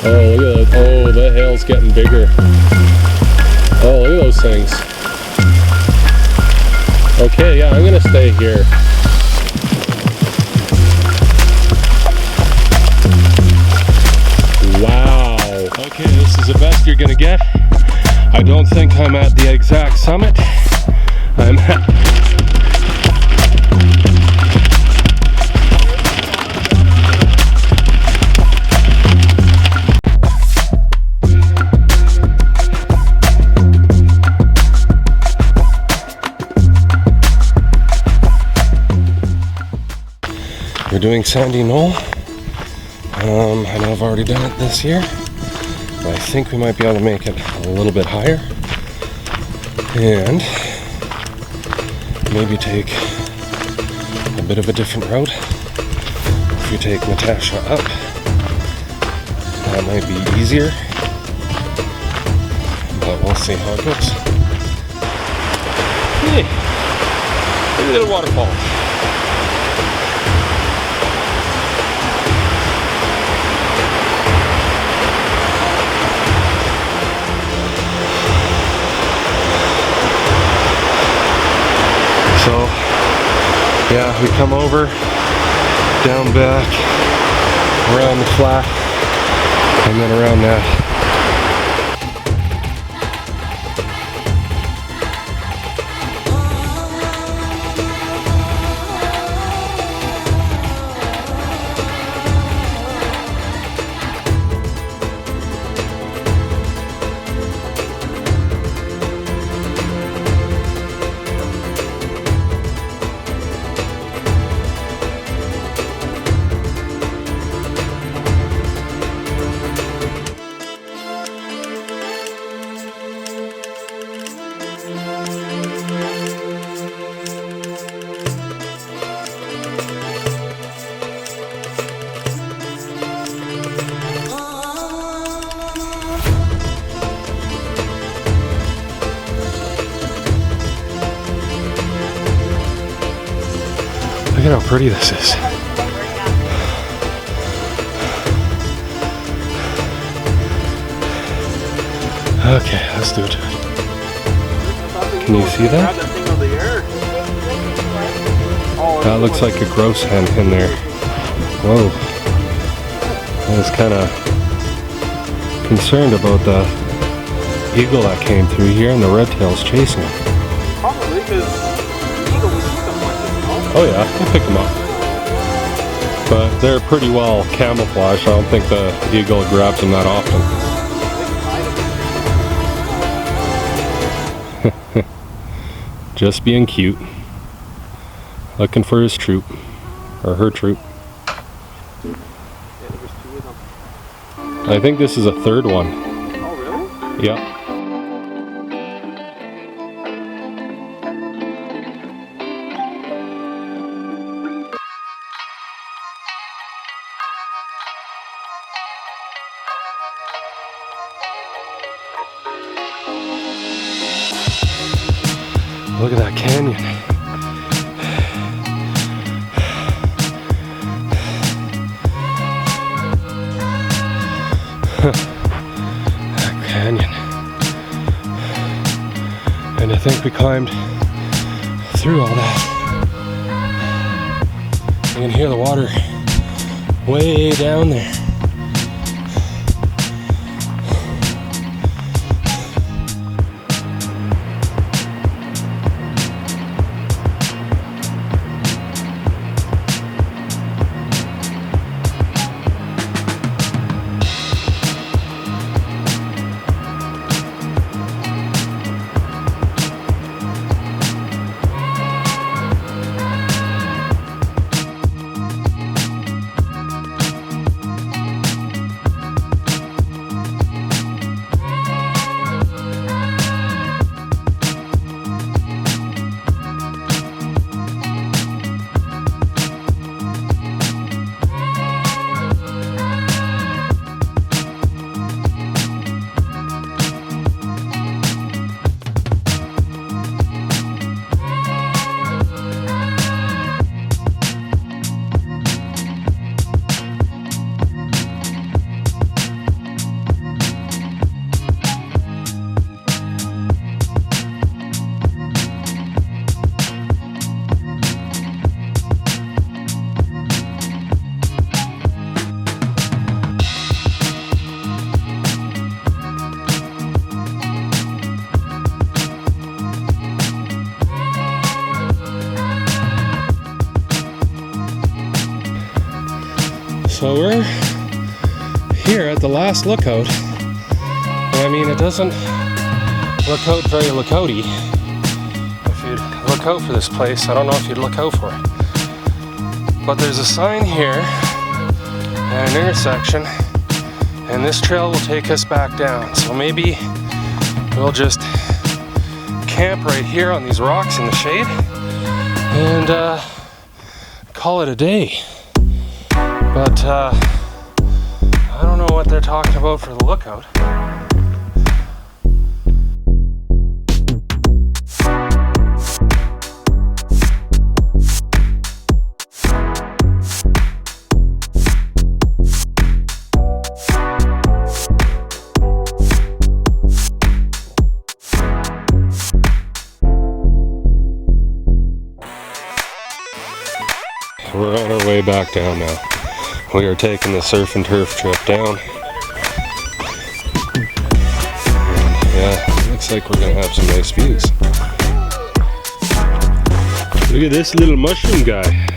Oh, look at that. Oh, the hail's getting bigger. Oh, look at those things. Okay, yeah, I'm gonna stay here. Wow. Okay, this is the best you're gonna get. I don't think I'm at the exact summit. I'm at... We're doing Sandy Knoll. I know I've already done it this year, but I think we might be able to make it a little bit higher and maybe take a bit of a different route. If we take Natasha up, that might be easier, but we'll see how it goes. Hey, look at the waterfall. So, yeah, we come over, down back, around the flat, and then around that. Look at how pretty this is. Okay, let's do it. Can you see that? That looks like a grouse hen in there. Whoa. I was kind of concerned about the eagle that came through here and the red tails chasing him. Probably because eagle would eat them like this, no? Oh yeah, we'll pick them up. But they're pretty well camouflaged. I don't think the eagle grabs them that often. Just being cute. Looking for his troop. Or her troop. Yeah, there was 2 of them. I think this is a third one. Oh, really? Yeah. Look at that canyon. That canyon. And I think we climbed through all that. You can hear the water way down there. So we're here at the last lookout. I mean, it doesn't look out very lookouty. If you'd look out for this place, I don't know if you'd look out for it. But there's a sign here at an intersection, and this trail will take us back down. So maybe we'll just camp right here on these rocks in the shade and call it a day. But I don't know what they're talking about for the lookout. We're on our way back down now. We are taking the surf and turf trip down. And yeah, looks like we're gonna have some nice views. Look at this little mushroom guy.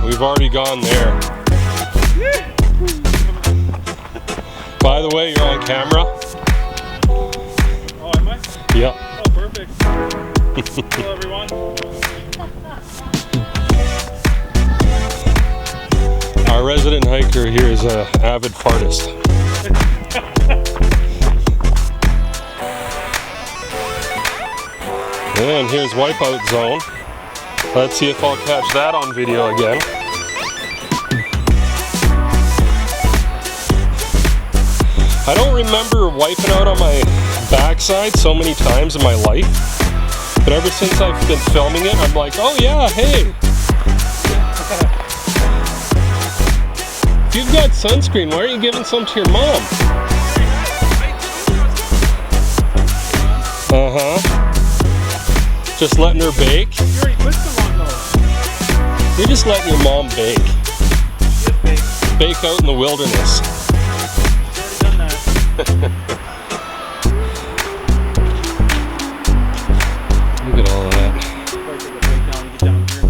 We've already gone there. By the way, you're on camera. Oh, am I? Yep. Oh, perfect. Hello, everyone. Our resident hiker here is an avid fartist. And here's Wipeout Zone. Let's see if I'll catch that on video again. I don't remember wiping out on my backside so many times in my life, but ever since I've been filming it, I'm like, oh yeah, hey. If you've got sunscreen, why aren't you giving some to your mom? Just letting her bake. You already put some on though. You're just letting your mom bake. Just bake. Bake out in the wilderness. Already done that. Look at all of that. Probably take a break down and get down here.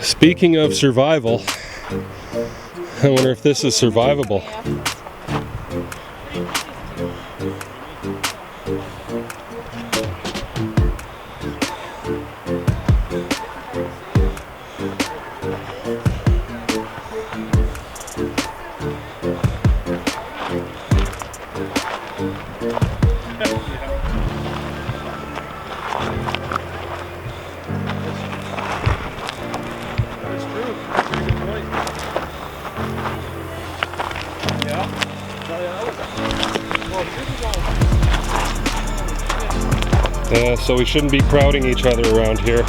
Speaking of survival, I wonder if this is survivable. Yeah, so we shouldn't be crowding each other around here.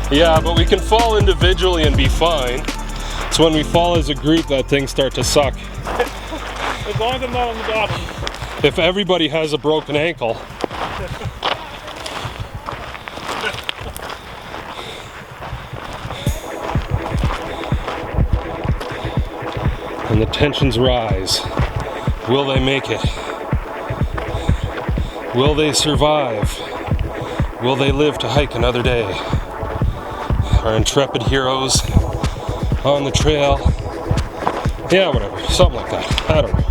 Yeah, but we can fall individually and be fine. It's It's when we fall as a group that things start to suck. As long as I'm not on the bottom. If everybody has a broken ankle. And the tensions rise. Will they make it? Will they survive? Will they live to hike another day? Our intrepid heroes on the trail. Yeah, whatever. Something like that. I don't know.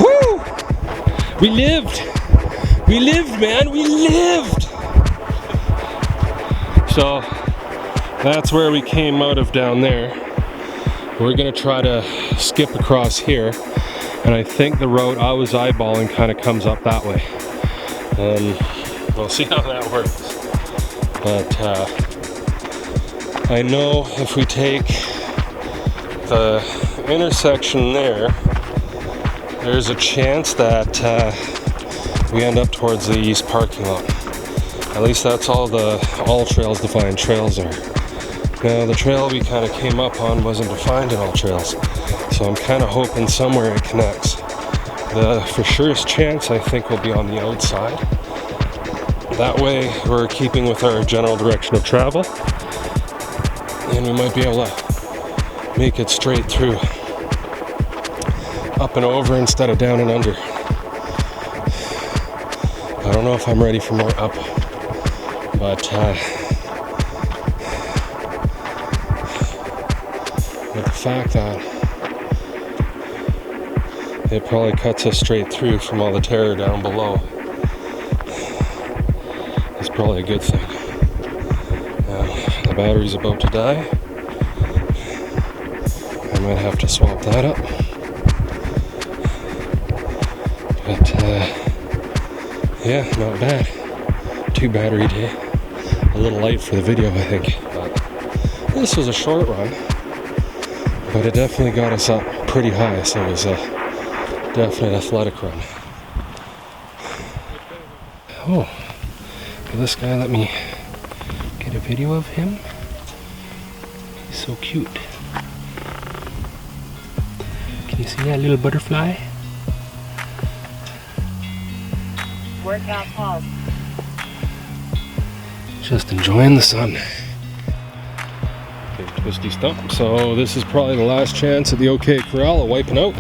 Woo! We lived! We lived, man! We lived! So, that's where we came out of down there. We're gonna try to skip across here. And I think the road I was eyeballing kind of comes up that way. We'll see how that works. But I know if we take the intersection there's a chance that we end up towards the east parking lot. At least that's all trails defined trails are. Now the trail we kind of came up on wasn't defined in all trails. So I'm kind of hoping somewhere it connects. The for surest chance I think will be on the outside. That way we're keeping with our general direction of travel. And we might be able to make it straight through. Up and over instead of down and under. I don't know if I'm ready for more up. But with the fact that it probably cuts us straight through from all the terror down below. It's probably a good thing. The battery's about to die. I might have to swap that up. But yeah, not bad. 2 battery day. A little light for the video, I think. But this was a short run. But it definitely got us up pretty high, so it was a definite athletic run. Oh, will this guy let me get a video of him? He's so cute. Can you see that little butterfly? Workout pause. Just enjoying the sun. Big twisty stump. So this is probably the last chance at the OK Corral of wiping out.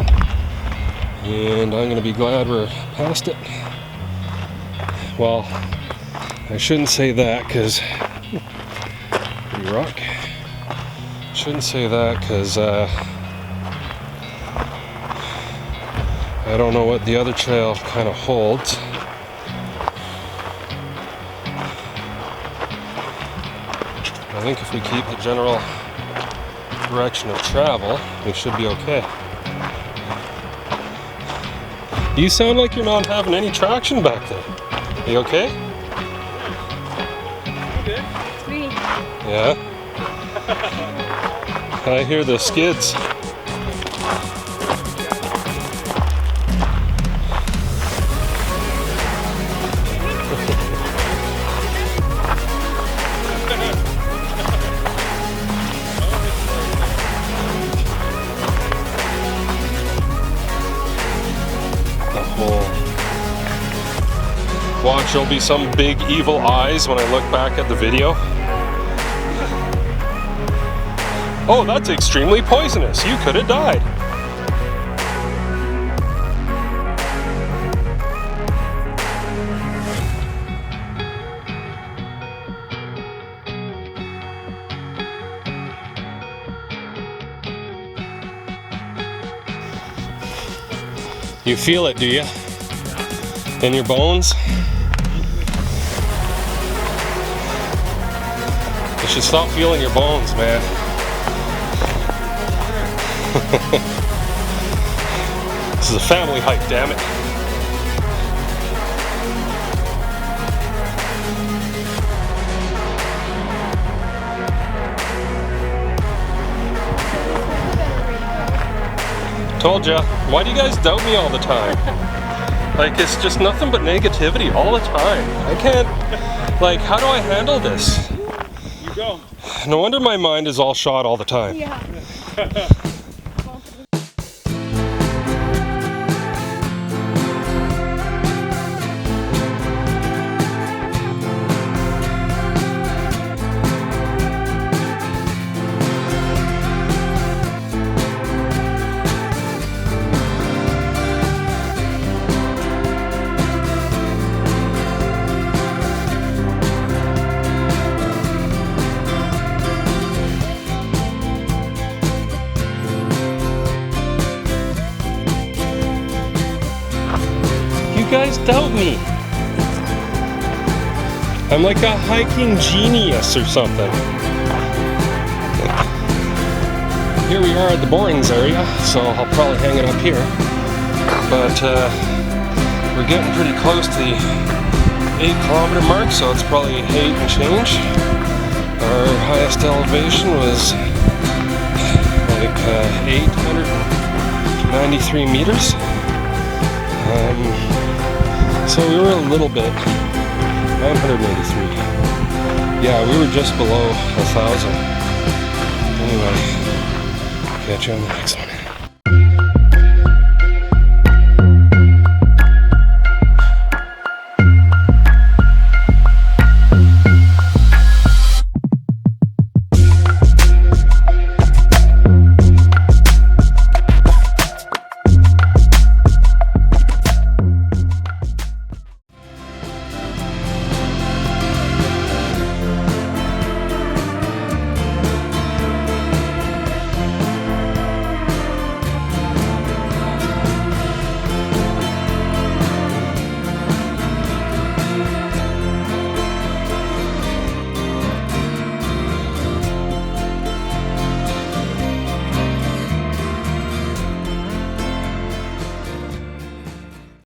And I'm gonna be glad we're past it. Well, I shouldn't say that because pretty rock. Shouldn't say that because I don't know what the other trail kind of holds. I think if we keep the general direction of travel, we should be okay. You sound like you're not having any traction back there. Are you okay? Okay. It's me. Yeah. I hear the skids. Watch, there'll be some big evil eyes when I look back at the video. Oh, that's extremely poisonous. You could have died. You feel it, do you? In your bones? You should stop feeling your bones, man. This is a family hike, damn it. Told ya. Why do you guys doubt me all the time? Like, it's just nothing but negativity all the time. I can't, like, how do I handle this? You go. No wonder my mind is all shot all the time. Yeah. You guys doubt me. I'm like a hiking genius or something. Here we are at the borings area, so I'll probably hang it up here. But we're getting pretty close to the 8-kilometer mark, so it's probably 8 and change. Our highest elevation was like 893 meters. So we were a little bit, 983. Yeah, we were just below 1,000. Anyway, catch you on the next one.